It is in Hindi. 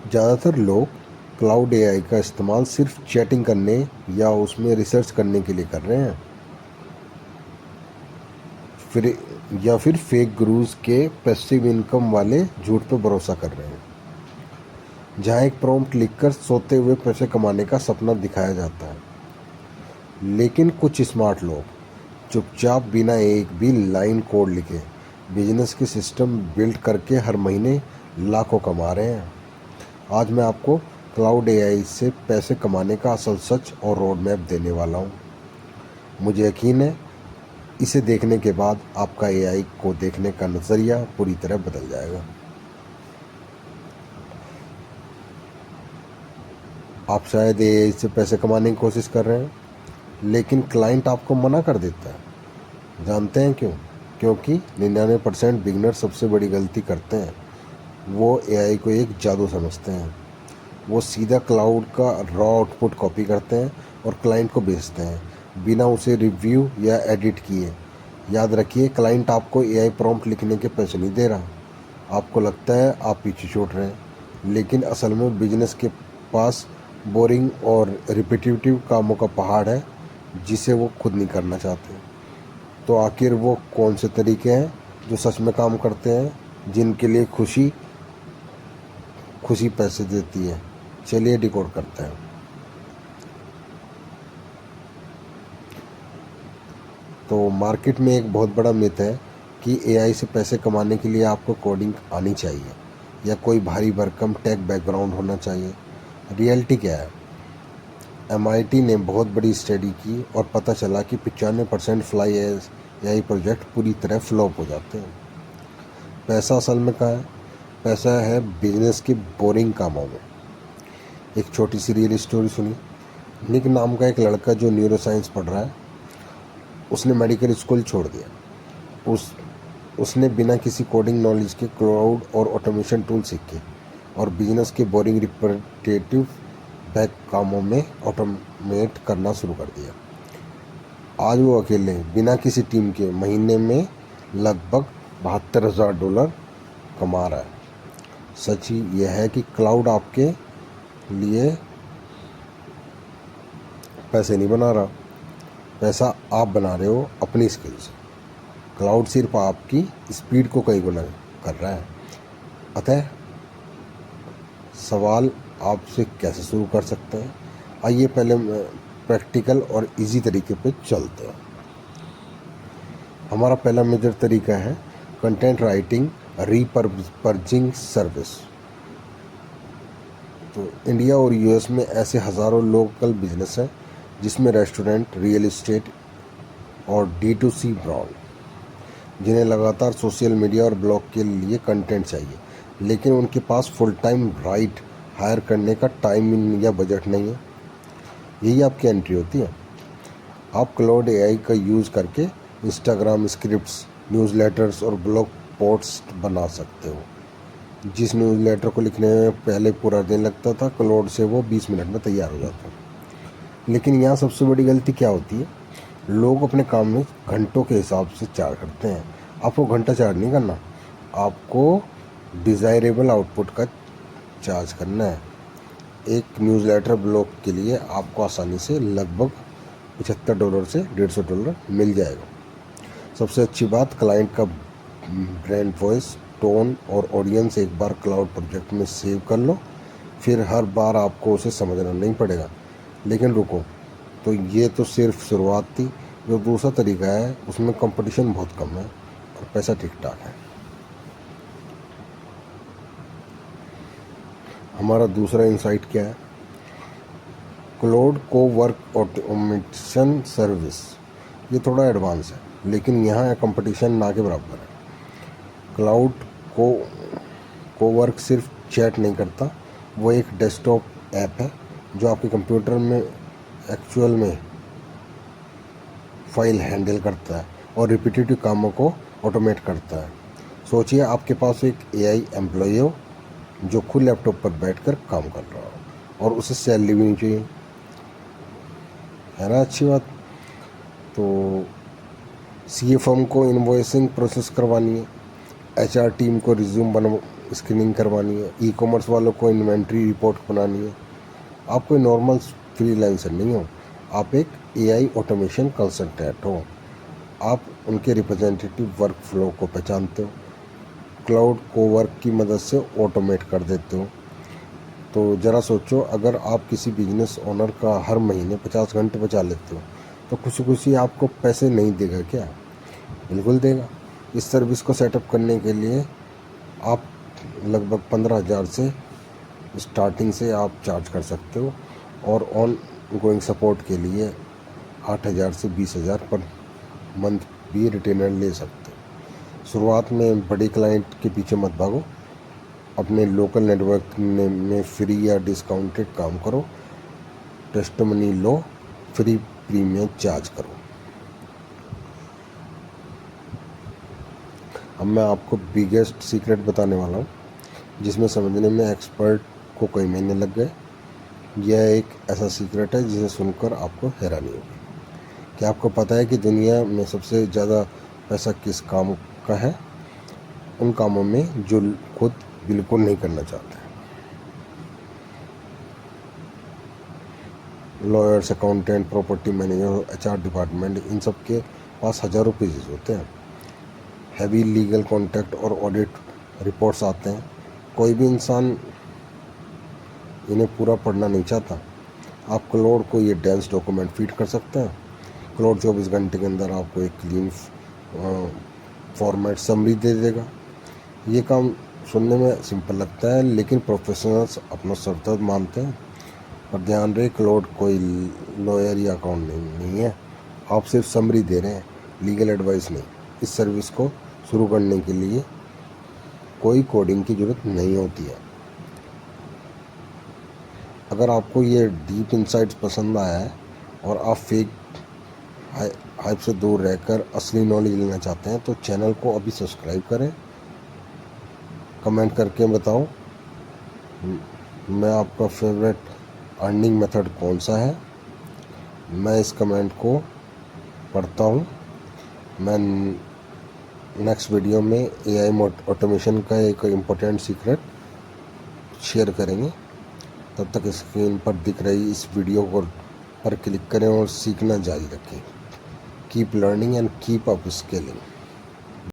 ज़्यादातर लोग क्लाउड एआई का इस्तेमाल सिर्फ चैटिंग करने या उसमें रिसर्च करने के लिए कर रहे हैं, फिर या फिर फेक गुरूज के पैसिव इनकम वाले झूठ पे भरोसा कर रहे हैं, जहां एक प्रॉम्प्ट लिखकर सोते हुए पैसे कमाने का सपना दिखाया जाता है। लेकिन कुछ स्मार्ट लोग चुपचाप बिना एक भी लाइन कोड लिखे बिजनेस के सिस्टम बिल्ड करके हर महीने लाखों कमा रहे हैं। आज मैं आपको क्लाउड एआई से पैसे कमाने का असल सच और रोड मैप देने वाला हूँ। मुझे यकीन है इसे देखने के बाद आपका एआई को देखने का नज़रिया पूरी तरह बदल जाएगा। आप शायद एआई से पैसे कमाने की कोशिश कर रहे हैं, लेकिन क्लाइंट आपको मना कर देता है। जानते हैं क्यों? क्योंकि 99% बिगनर सबसे बड़ी गलती करते हैं। वो एआई को एक जादू समझते हैं। वो सीधा क्लाउड का रॉ आउटपुट कॉपी करते हैं और क्लाइंट को भेजते हैं बिना उसे रिव्यू या एडिट किए। याद रखिए, क्लाइंट आपको एआई प्रॉम्प्ट लिखने के पैसे नहीं दे रहा। आपको लगता है आप पीछे छूट रहे हैं, लेकिन असल में बिजनेस के पास बोरिंग और रिपीटिटिव कामों का पहाड़ है जिसे वो खुद नहीं करना चाहते। तो आखिर वो कौन से तरीके हैं जो सच में काम करते हैं, जिनके लिए खुशी खुशी पैसे देती है? चलिए डिकोड करते हैं। तो मार्केट में एक बहुत बड़ा मिथ है कि एआई से पैसे कमाने के लिए आपको कोडिंग आनी चाहिए या कोई भारी भरकम टेक बैकग्राउंड होना चाहिए। रियलिटी क्या है? एमआईटी ने बहुत बड़ी स्टडी की और पता चला कि 95% फ्लाई एआई प्रोजेक्ट पूरी तरह फ्लॉप हो जाते हैं। पैसा असल में कहाँ है? पैसा है बिजनेस के बोरिंग कामों में। एक छोटी सी रियल स्टोरी सुनिए। निक नाम का एक लड़का जो न्यूरो साइंस पढ़ रहा है, उसने मेडिकल स्कूल छोड़ दिया। उसने बिना किसी कोडिंग नॉलेज के क्लाउड और ऑटोमेशन टूल सीखे और बिजनेस के बोरिंग रिपीटेटिव बैक कामों में ऑटोमेट करना शुरू कर दिया। आज वो अकेले बिना किसी टीम के महीने में लगभग $72,000 कमा रहा है। सच ही यह है कि क्लाउड आपके लिए पैसे नहीं बना रहा, पैसा आप बना रहे हो अपनी स्किल से। क्लाउड सिर्फ आपकी स्पीड को कई गुना कर रहा है। अतः सवाल आपसे कैसे शुरू कर सकते हैं? आइए पहले प्रैक्टिकल और इजी तरीके पे चलते हैं। हमारा पहला मेजर तरीका है कंटेंट राइटिंग रीपर्पजिंग सर्विस। तो इंडिया और यूएस में ऐसे हज़ारों लोकल बिजनेस हैं जिसमें रेस्टोरेंट, रियल एस्टेट और D2C ब्रांड, जिन्हें लगातार सोशल मीडिया और ब्लॉग के लिए कंटेंट चाहिए, लेकिन उनके पास फुल टाइम राइट हायर करने का टाइम या बजट नहीं है। यही आपकी एंट्री होती है। आप क्लाउड एआई का यूज़ करके इंस्टाग्राम स्क्रिप्ट्स, न्यूज़लेटर्स और ब्लॉग पोस्ट बना सकते हो। जिस न्यूज़लेटर को लिखने में पहले पूरा दिन लगता था, क्लाउड से वो 20 मिनट में तैयार हो जाता है। लेकिन यहाँ सबसे बड़ी गलती क्या होती है? लोग अपने काम में घंटों के हिसाब से चार्ज करते हैं। आपको घंटा चार्ज नहीं करना, आपको डिज़ायरेबल आउटपुट का चार्ज करना है। एक न्यूज़लेटर ब्लॉग के लिए आपको आसानी से लगभग $75 से $150 मिल जाएगा। सबसे अच्छी बात, क्लाइंट का ब्रांड वॉइस, टोन और ऑडियंस एक बार क्लाउड प्रोजेक्ट में सेव कर लो, फिर हर बार आपको उसे समझना नहीं पड़ेगा। लेकिन रुको, तो ये तो सिर्फ शुरुआत थी। जो दूसरा तरीका है उसमें कंपटीशन बहुत कम है और पैसा ठीक ठाक है। हमारा दूसरा इंसाइट क्या है? क्लाउड को वर्क ऑटोमेशन सर्विस। ये थोड़ा एडवांस है, लेकिन यहाँ कंपटीशन ना के बराबर है। क्लाउड को वर्क सिर्फ चैट नहीं करता, वो एक डेस्कटॉप ऐप है जो आपके कंप्यूटर में एक्चुअल में फाइल हैंडल करता है और रिपीटेटिव कामों को ऑटोमेट करता है। सोचिए आपके पास एक एआई एम्प्लॉय हो जो खुद लैपटॉप पर बैठकर काम कर रहा हो और उसे सैलरी भी नहीं चाहिए, है ना? अच्छी बात। तो सीए फर्म को इनवॉइसिंग प्रोसेस करवानी है, एचआर टीम को रिज्यूम स्क्रीनिंग करवानी है, ई कॉमर्स वालों को इन्वेंट्री रिपोर्ट बनानी है। आप कोई नॉर्मल फ्रीलांसर नहीं हो, आप एक एआई ऑटोमेशन कंसल्टेंट हो। आप उनके रिप्रेजेंटेटिव वर्क फ्लो को पहचानते हो, क्लाउड को वर्क की मदद से ऑटोमेट कर देते हो। तो ज़रा सोचो, अगर आप किसी बिजनेस ओनर का हर महीने 50 घंटे बचा लेते हो तो खुशी खुशी आपको पैसे नहीं देगा क्या? बिल्कुल देगा। इस सर्विस को सेटअप करने के लिए आप लगभग 15,000 से स्टार्टिंग से आप चार्ज कर सकते हो और ऑन गोइंग सपोर्ट के लिए 8,000 से 20,000 पर मंथ भी रिटेनर ले सकते हो। शुरुआत में बड़ी क्लाइंट के पीछे मत भागो, अपने लोकल नेटवर्क में फ्री या डिस्काउंटेड काम करो, टेस्टिमनी लो, फ्री प्रीमियम चार्ज करो। अब मैं आपको बिगेस्ट सीक्रेट बताने वाला हूँ जिसमें समझने में एक्सपर्ट को कई महीने लग गए। यह एक ऐसा सीक्रेट है जिसे सुनकर आपको हैरानी होगी। क्या आपको पता है कि दुनिया में सबसे ज़्यादा पैसा किस काम का है? उन कामों में जो खुद बिल्कुल नहीं करना चाहते। Lawyers, accountant, property manager, HR department, इन सब के पास हज़ारों पेजेस होते हैं। हैवी लीगल कॉन्टैक्ट और ऑडिट रिपोर्ट्स आते हैं। कोई भी इंसान इन्हें पूरा पढ़ना नहीं चाहता। आप क्लाउड को ये डेंस डॉक्यूमेंट फीड कर सकते हैं। क्लाउड 24 घंटे के अंदर आपको एक क्लीन फॉर्मेट समरी दे देगा। ये काम सुनने में सिंपल लगता है, लेकिन प्रोफेशनल्स अपना सर दर्द मानते हैं। पर ध्यान रहे, क्लाउड कोई लॉयर या अकाउंट नहीं है। आप सिर्फ समरी दे रहे हैं, लीगल एडवाइस नहीं। इस सर्विस को शुरू करने के लिए कोई कोडिंग की ज़रूरत नहीं होती है। अगर आपको ये डीप इंसाइट्स पसंद आया है और आप फेक हाइप से दूर रहकर असली नॉलेज लेना चाहते हैं तो चैनल को अभी सब्सक्राइब करें। कमेंट करके बताओ मैं आपका फेवरेट अर्निंग मेथड कौन सा है। मैं इस कमेंट को पढ़ता हूँ। मैं नेक्स्ट वीडियो में एआई ऑटोमेशन का एक इम्पोर्टेंट सीक्रेट शेयर करेंगे। तब तक स्क्रीन पर दिख रही इस वीडियो को पर क्लिक करें और सीखना जारी रखें। Keep learning and keep up scaling.